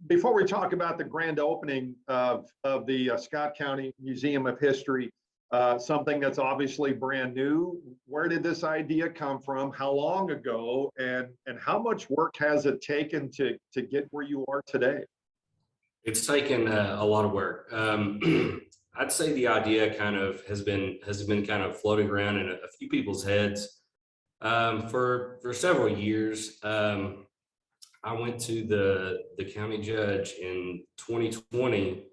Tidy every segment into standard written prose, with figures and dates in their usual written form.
before we talk about the grand opening of the Scott County Museum of History, something that's obviously brand new, where did this idea come from? How long ago? And how much work has it taken to get where you are today? It's taken a lot of work. I'd say the idea kind of has been kind of floating around in a few people's heads for several years. I went to the county judge in 2020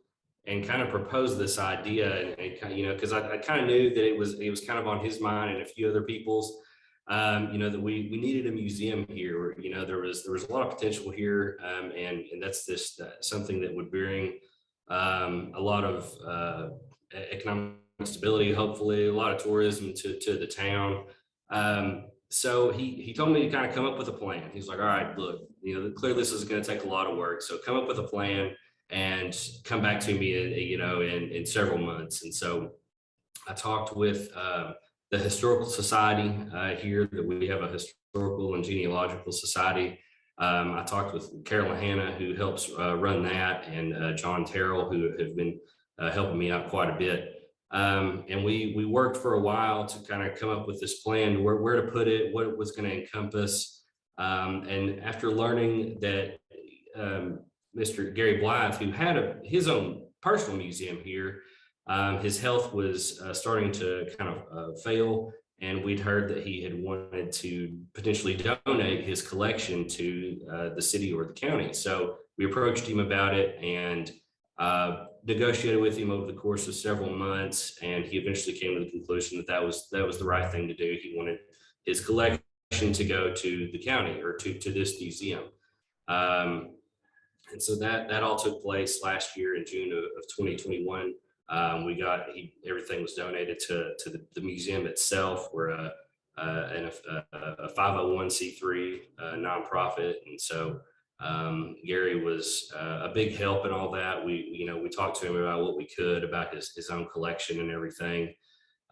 and kind of proposed this idea, and kind of, because I kind of knew that it was kind of on his mind and a few other people's. That we needed a museum here. There was a lot of potential here, and that's just something that would bring a lot of economic stability, hopefully a lot of tourism to the town. So he told me to kind of come up with a plan. He's like, all right, look, clearly this is going to take a lot of work, so come up with a plan and come back to me, in several months. And so I talked with the historical society here, that we have a historical and genealogical society. I talked with Carolyn Hanna, who helps run that, and John Terrell, who have been helping me out quite a bit. And we worked for a while to kind of come up with this plan, where to put it, what it was going to encompass. And after learning that Mr. Gary Blythe, who had his own personal museum here, his health was starting to kind of fail, and we'd heard that he had wanted to potentially donate his collection to the city or the county. So we approached him about it and negotiated with him over the course of several months, and he eventually came to the conclusion that that was the right thing to do. He wanted his collection to go to the county, or to this museum. And so that all took place last year in June of 2021. Everything was donated to the museum itself. We're a 501c3 nonprofit, and so Gary was a big help in all that. We talked to him about what we could about his own collection and everything.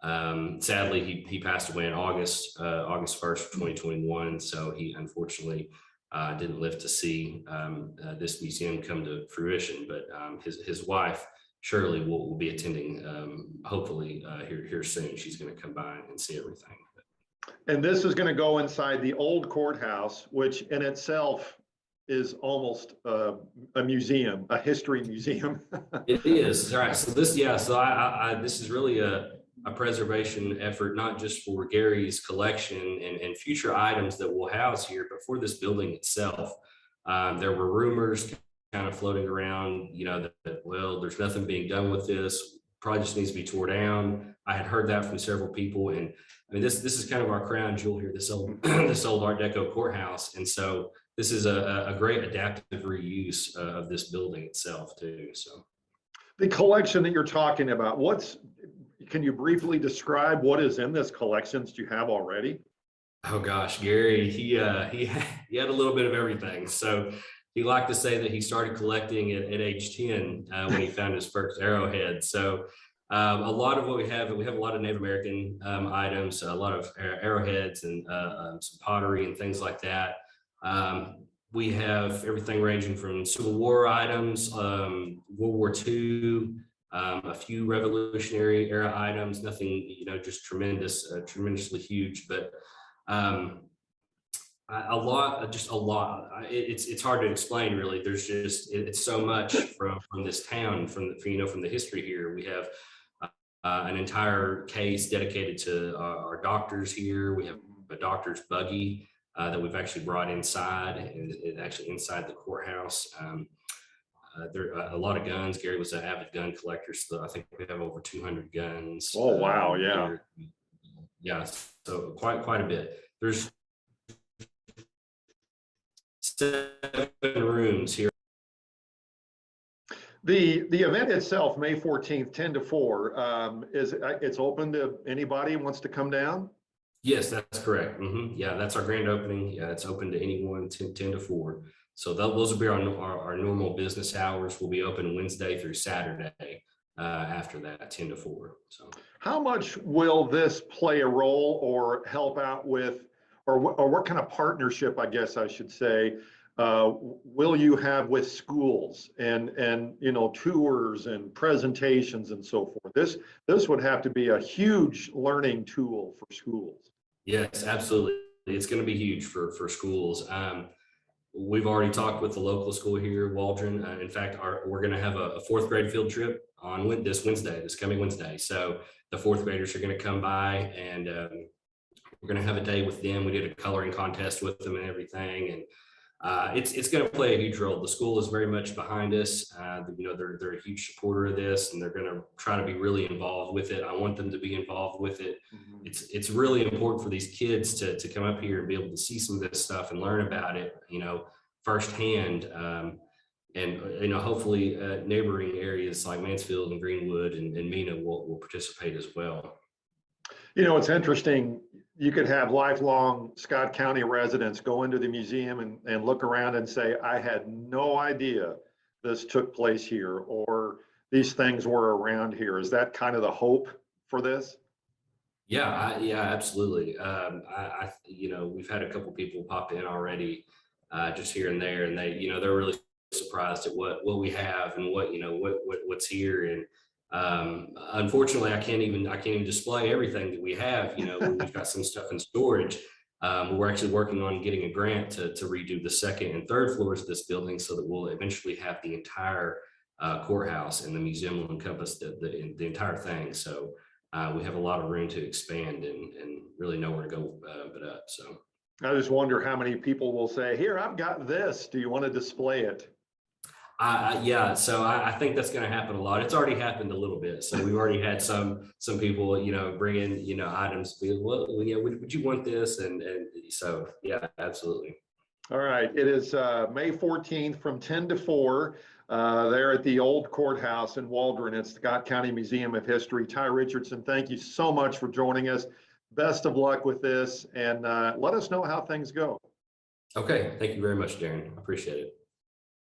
Sadly, he passed away in August 1st, 2021. So he unfortunately didn't live to see this museum come to fruition. But his wife, Shirley, will be attending, hopefully here soon. She's going to come by and see everything. And this is going to go inside the old courthouse, which in itself is almost a museum, a history museum. It is. All right. So this is really a preservation effort, not just for Gary's collection and future items that we'll house here, but for this building itself. There were rumors kind of floating around, that, well, there's nothing being done with this, probably just needs to be tore down. I had heard that from several people, and I mean, this is kind of our crown jewel here, this old this old Art Deco courthouse, and so this is a great adaptive reuse of this building itself too. So the collection that you're talking about, can you briefly describe what is in this collection that you have already? Oh gosh, Gary, he had a little bit of everything. So he liked to say that he started collecting at age 10 when he found his first arrowhead. So a lot of what we have a lot of Native American items, a lot of arrowheads, and some pottery and things like that. We have everything ranging from Civil War items, World War II, a few Revolutionary era items, nothing, just tremendously huge, but a lot. It's hard to explain, really. There's it's so much from this town, from the history here. We have an entire case dedicated to our doctors here. We have a doctor's buggy that we've actually brought inside, and actually inside the courthouse. There are a lot of guns. Gary was an avid gun collector, so I think we have over 200 guns. Oh wow, yeah. Yeah, so quite a bit. There's 7 rooms here. The event itself, May 14th, 10 to 4, it's open to anybody who wants to come down? Yes, that's correct. Yeah, that's our grand opening. Yeah, it's open to anyone, 10 to 4. So those will be our normal business hours. Will be open Wednesday through Saturday. After that, 10 to 4. So how much will this play a role or help out with, or what kind of partnership, I guess I should say, will you have with schools and you know, tours and presentations and so forth? This would have to be a huge learning tool for schools. Yes, absolutely. It's going to be huge for schools. We've already talked with the local school here, Waldron. In fact, we're going to have a fourth grade field trip on this coming Wednesday. So the fourth graders are going to come by, and we're going to have a day with them. We did a coloring contest with them and everything, and it's going to play a huge role. The school is very much behind us. You know, they're a huge supporter of this, and they're going to try to be really involved with it. I want them to be involved with it. Mhm. It's really important for these kids to come up here and be able to see some of this stuff and learn about it, you know, firsthand. And you know, hopefully neighboring areas like Mansfield and Greenwood and Mena will participate as well. You know, it's interesting. You could have lifelong Scott County residents go into the museum and look around and say, I had no idea this took place here, or these things were around here. Is that kind of the hope for this? Yeah, absolutely. You know, we've had a couple people pop in already, just here and there, and you know, they're really surprised at what we have and what, you know, what's here. And unfortunately, I can't even display everything that we have. You know, we've got some stuff in storage. We're actually working on getting a grant to redo the second and third floors of this building so that we'll eventually have the entire courthouse, and the museum will encompass the entire thing. So we have a lot of room to expand and really nowhere to go but up. So I just wonder how many people will say, here, I've got this. Do you want to display it? yeah, so I think that's going to happen a lot. It's already happened a little bit. So we've already had some people, you know, bring in, you know, items. Well, yeah, would you want this? And so yeah, absolutely. All right. It is May 14th from 10 to 4 there at the old courthouse in Waldron. It's the Scott County Museum of History. Ty Richardson, thank you so much for joining us. Best of luck with this, and let us know how things go. Okay, thank you very much, Darren. I appreciate it.